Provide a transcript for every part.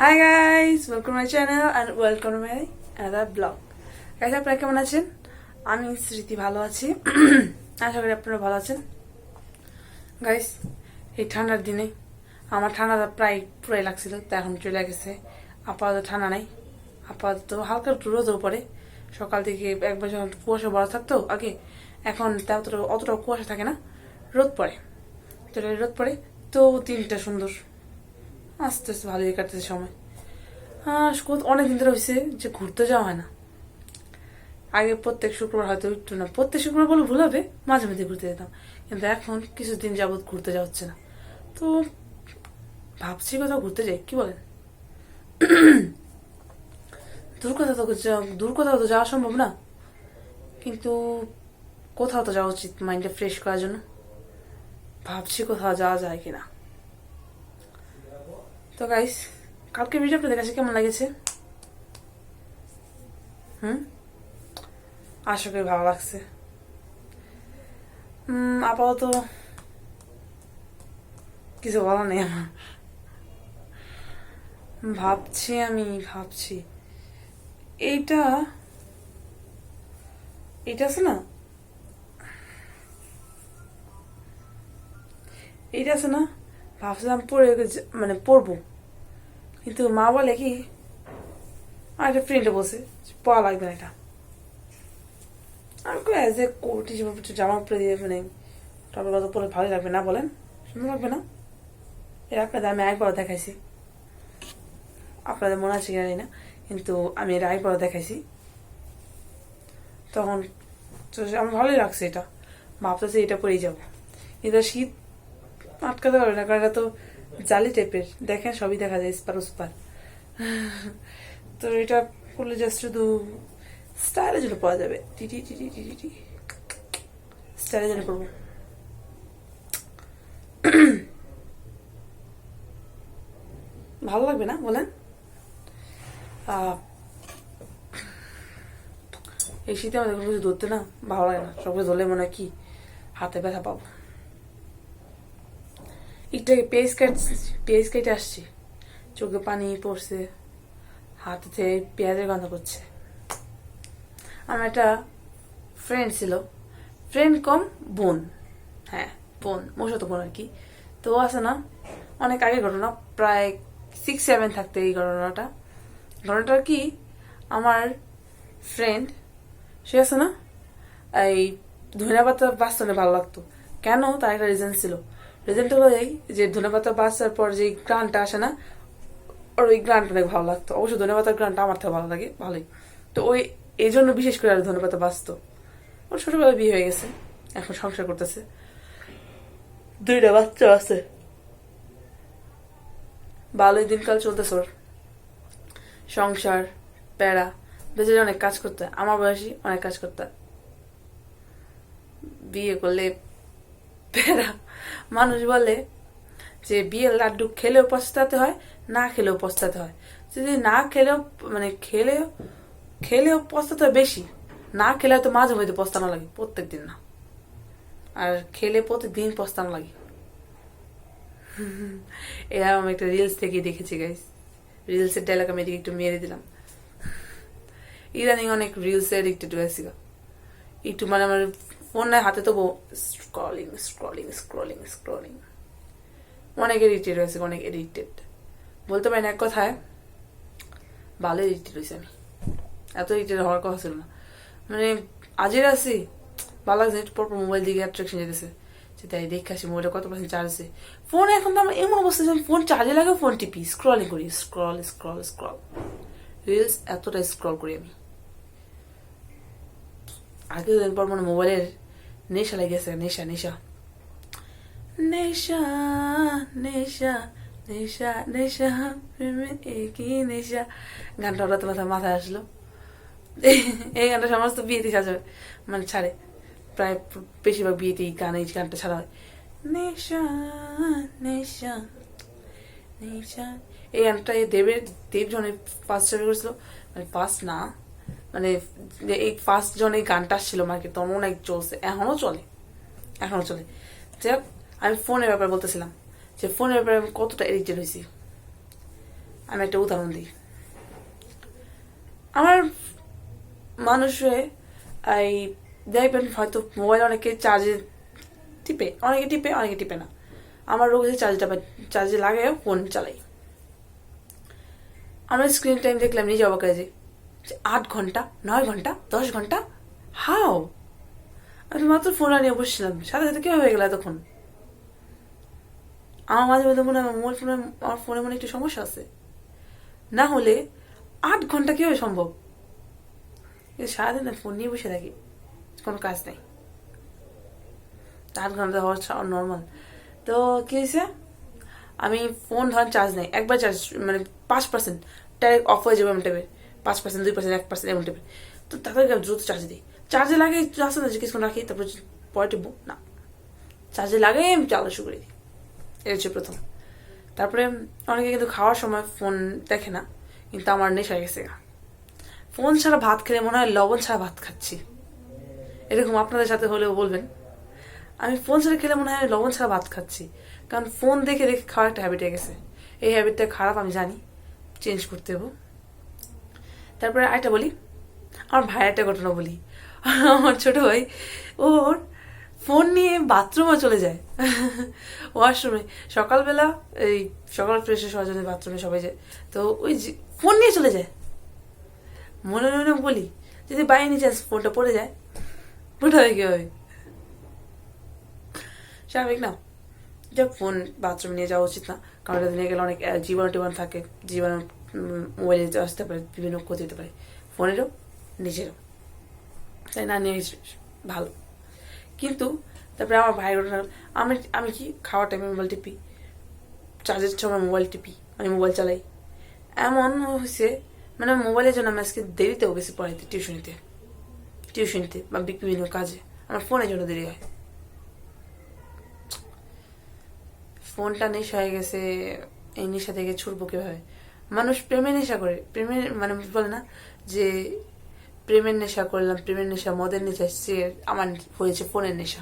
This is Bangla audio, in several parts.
Hi guys, welcome to my channel and welcome to my another vlog. Guys, আপনারা কেমন আছেন? আমি স্মৃতি ভালো আছি। আশা করি আপনারা ভালো আছেন। গাইস, এই ঠান্ডার দিনে আমার ঠান্ডাটা পুরাই লাগছিল, তো এখন চলে গেছে। আপাতত ঠান্ডা নাই, আপাতত হালকা একটু রোদও পড়ে। সকাল থেকে একবার যখন কুয়াশা বড় থাকতো আগে, এখন অতটা কুয়াশা থাকে না, রোদ পড়ে। রোদ পড়ে তো দিনটা সুন্দর, আস্তে আস্তে ভালোই কাটতেছে সময়। অনেকদিন ধরে হয়েছে যে ঘুরতে যাওয়া হয় না। আগে প্রত্যেক শুক্রবার হয়তো একটু না, প্রত্যেক শুক্রবার বলে ভুল হবে, মাঝে মাঝে ঘুরতে যেতাম, কিন্তু এখন কিছুদিন যাবৎ ঘুরতে যাওয়া হচ্ছে না। তো ভাবছি কোথাও ঘুরতে যাই, কি বলেন? দূর কোথাও তো যাওয়া সম্ভব না, কিন্তু কোথাও তো যাওয়া উচিত মাইন্ডটা ফ্রেশ করার জন্য। ভাবছি কোথাও যাওয়া যায় কিনা। তো গাইস, কালকে ভিডিও আপনাদের কাছে কেমন লাগেছে? আশা করি ভালো লাগছে। আপাতত কিছু বলা নেই আমার। ভাবছি এইটা আছে না, ভাবছিলাম পড়বো, কিন্তু মা বলে কি, আর একটা ফ্রেন্ডে বসে পড়া লাগবে না এটা। আমি অ্যাজ এ কোট হিসেবে একটু জামা পরে দিয়ে টপের কথা পরে ভালোই লাগবে না, বলেন? সুন্দর লাগবে না? এর আপনাদের আমি একবার দেখাইছি, আপনাদের মনে আছে কিনা না, কিন্তু আমি এর একবার দেখাইছি, তখন আমার ভালোই লাগছে। এটা ভাবতেছি এটা পরেই যাবো। এটা শীত আটকাতে পারবে না, কারণ এটা তো জালি টাইপের, দেখেন সবই দেখা যায় স্পার উস্পার। তো এটা করলে জাস্ট শুধু স্টাইলের জন্য পাওয়া যাবে, স্টাইলের জন্য করবো। ভালো লাগবে না, বলেন? এই শীতে আমাদের কোনো কিছু ধরতে না ভালো লাগে না, সবকিছু ধরলে মনে হয় কি হাতে ব্যথা পাবো। একটু আগে পেঁয়াজ কেটে আসছি, চোখে পানি পড়ছে, হাতে পেঁয়াজের গন্ধ করছে। আমার একটা ফ্রেন্ড ছিল, ফ্রেন্ড কম বোন, হ্যাঁ বোন, মশাতো বোন আর কি। তো আছে না, অনেক আগের ঘটনা, প্রায় 6-7 থাকতে এই ঘটনাটা কি, আমার ফ্রেন্ড সে আছে না, এই ধনিয়া পাতা বাঁচতে ভালো লাগতো। কেন? তার একটা রিজন ছিল। রিজনটা হলো এই যে ধনিয়া পাতা বাঁচার পর যে গ্রানটা আসে না, ওর ওই গ্রানটা অনেক ভালো লাগতো। অবশ্য ধনিয়া পাতার গ্রানটা আমার থেকে ভালো লাগে, ভালোই। তো ওই এই জন্য বিশেষ করে আর ধনিয়া পাতা বাঁচতো। ওর ছোটবেলায় বিয়ে হয়ে গেছে, এখন সংসার করতেছে, 2টা বাচ্চা আছে, ভালোই দিনকাল চলতেছে ওর। সংসার প্যারা, বেঁচে অনেক কাজ করতে হয়, আমার বয়সী অনেক কাজ করতে হয়। বিয়ে করলে প্যারা। মানুষ বলে যে বিয়ের লাড্ডু খেলেও পস্তাতে হয়, না খেলেও পস্তাতে হয়। যদি না খেলেও খেলেও পস্তাতে হয় বেশি, না খেলে হয়তো মাঝে মধ্যে পস্তানো লাগে, প্রত্যেক দিন না। আর খেলে প্রতিদিন পস্তানো লাগে। এরা আমি একটা রিলস থেকে দেখেছি গাইস, রিলসের ডায়লগ আমি এদিকে একটু মেরে দিলাম। ইদানিং অনেক রিলসে এডিক্টেড হয়েছিল, একটু আমার ফোনের হাতে তো স্ক্রলিং অনেক এডিক্টেড হয়েছে, অনেক এডিক্টেড বলতে পারি না, এক কথায় ভালো এডিক্টেড হয়েছে আমি। এত এডিক্টেড হওয়ার কথা ছিল না, আজের আছি, ভালো লাগছে। পরপর মোবাইল দিকে অ্যাট্রাকশন যেতেছে, যে তাই দেখে আসি মোবাইলটা কত পার্সেন্ট চার্জ আছে। ফোন এখন তো আমার এমন অবস্থা যে ফোন চার্জে লাগে, ফোন টিপি, স্ক্রলিং করি, স্ক্রল রিলস এতটা স্ক্রল করি আমি। আগে দিন পর মোবাইলের নেশা লেগেছে, নেশা নেশা নেশা নেশা নেশা নেশা একই নেশা গানটা ওরা তোমার মাথায় আসলো। এই গানটা সমস্ত বিয়েতে সাজাবে, ছাড়ে, প্রায় বেশিরভাগ বিয়েতে এই গানটা ছাড়া হয়। নেশা নেশা নেশা, এই গানটা দেব যখন ফার্স্ট চালু করেছিল, ফার্স্ট না, এই ফার্স্ট যখন এই গানটা আসছিল মার্কেট, তখন অনেক চলছে, এখনো চলে। যাই হোক, আমি ফোনের ব্যাপারে বলতেছিলাম যে ফোনের ব্যাপারে আমি কতটা এডিক্টেড হয়েছি। আমি একটা উদাহরণ দিই। আমার মানুষে এই দেখবেন হয়তো মোবাইল অনেকে চার্জে টিপে, অনেকে টিপে না। আমার রোগ হচ্ছে চার্জে লাগাই ফোন চালাই। আমরা স্ক্রিন টাইম দেখলাম নিজে অবাক হয়ে যাই, 8 ঘন্টা, 9 ঘন্টা, 10 ঘন্টা, হাও? আমি মাত্র ফোন নিয়ে বসছিলাম, সাথে সাথে কেউ হয়ে গেল এতক্ষণ? আমার মাঝে মধ্যে মনে হয় আমার ফোনে মনে একটু সমস্যা আছে, না হলে 8 ঘন্টা কিভাবে সম্ভব? সারাদিন ফোন নিয়ে বসে থাকি, কোনো কাজ নেই, 8 ঘন্টা হওয়া নর্মাল। তো কি হয়েছে, আমি ফোন ধরেন চার্জ নেই, একবার চার্জ মানে 5% ডাইরেক্ট অফ হয়ে যাবে এমন টাইপের, 5%, 2%, 1% এমন টাইপের। তো তারপরে দ্রুত চার্জ দিই, চার্জে লাগে আসে না যে কিছুক্ষণ রাখি, তারপর পরে টিপবো না, চার্জে লাগাই আমি চালা শুরু করে দিই। এটা হচ্ছে প্রথম। তারপরে অনেকে কিন্তু খাওয়ার সময় ফোন দেখে না, কিন্তু আমার নেশা হয়ে গেছে। ফোন ছাড়া ভাত খেলে মনে হয় লবণ ছাড়া ভাত খাচ্ছি, এরকম আপনাদের সাথে হলেও বলবেন। আমি ফোন ছাড়া খেলে মনে হয় লবণ ছাড়া ভাত খাচ্ছি, কারণ ফোন দেখে দেখে খাওয়ার একটা হ্যাবিট হয়ে গেছে। এই হ্যাবিটটা খারাপ, আমি জানি, চেঞ্জ করতে হবে। তারপরে আরেকটা বলি, আমার ভাইয়ের একটা ঘটনা বলি। আমার ছোট ভাই, ওর ফোন নিয়ে বাথরুমে চলে যায়, ওয়াশরুমে। সকালবেলা এই সকাল ফ্রেশের সহজে বাথরুমে সবাই যায়, তো ওই ফোন নিয়ে চলে যায়। মনে মনে বলি, যদি বাইরে নিচে ফোনটা পড়ে যায়, ওটা হয় কি হবে? স্বাভাবিক না? যাক, ফোন বাথরুমে নিয়ে যাওয়া উচিত না, কারণ এটা নিয়ে গেলে অনেক জীবাণু টিবাণু থাকে, জীবাণু মোবাইলে আসতে পারে, বিভিন্ন ক্ষতি হতে পারে ফোনেরও নিজেরও, তাই না নিয়ে ভালো। কিন্তু তারপরে আমার ভাই ঘটনা, আমি কি খাওয়ার টাইমে মোবাইল টিপি, চার্জের সময় মোবাইল টিপি, মানে মোবাইল চালাই। এমন হয়েছে মানে মোবাইলের জন্য আমি আজকে দেরিতেও গেছি পড়াইতে, টিউশনিতে বা বিভিন্ন কাজে, আমার ফোনের জন্য দেরি হয়। ফোনটা নেশা হয়ে গেছে, এই নেশা থেকে ছুটবো কিভাবে? মানুষ প্রেমের নেশা করে, প্রেমের মানে বলে না যে প্রেমের নেশা করলাম, প্রেমের নেশা, মদের নেশা, সে আমার হয়েছে ফোনের নেশা।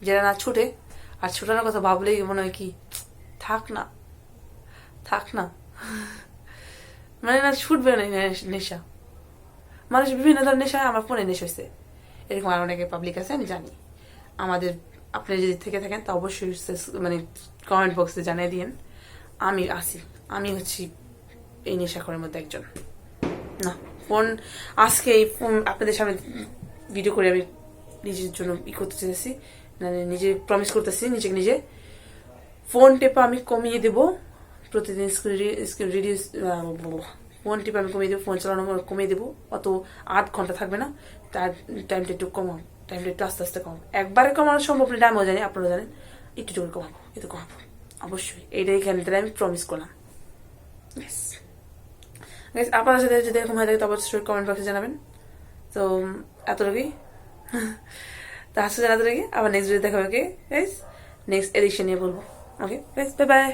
যেটা না ছুটে, আর ছুটানোর কথা ভাবলেই মনে হয় কি থাক না, মানে না ছুটবে না নেশা। মানুষ বিভিন্ন ধরনের নেশা, আমার ফোনের নেশা হয়েছে, এরকম আর অনেকে পাবলিক আছে আমি জানি। আমাদের আপনি যদি থেকে থাকেন তা অবশ্যই মানে কমেন্ট বক্সে জানিয়ে দিন। আমি হচ্ছি এই নেশাখোরের মধ্যে একজন। না, ফোন আজকে এই ফোন আপনাদের সামনে ভিডিও করে আমি নিজের জন্য করতে চেয়েছি, মানে নিজে প্রমিস করতেছি নিজে, ফোন টেপা আমি কমিয়ে দেবো প্রতিদিন, রিডিউস, ফোন টিপে আমি কমিয়ে দেবো, ফোন চালানো কমিয়ে দেবো। অত 8 ঘন্টা থাকবে না, তার টাইমটা একটু কমাবো, টাইমটা একটু আস্তে আস্তে কমাবো। একবারে কমানো সম্ভব না, আমিও জানি, আপনারা জানেন, একটু করে কমাবো, কিন্তু কমাবো অবশ্যই। এইটাই খেলতে আমি প্রমিস করলাম। আপনার সাথে যদি এরকম হয়ে থাকে তো অবশ্যই কমেন্ট বক্সে জানাবেন। তো এতটুকুই, তো আজকে জানাতে আবার নেক্সট ভিডিও দেখা হবে, নেক্সট এডিশন নিয়ে বলবো। ওকে, বাই বাই।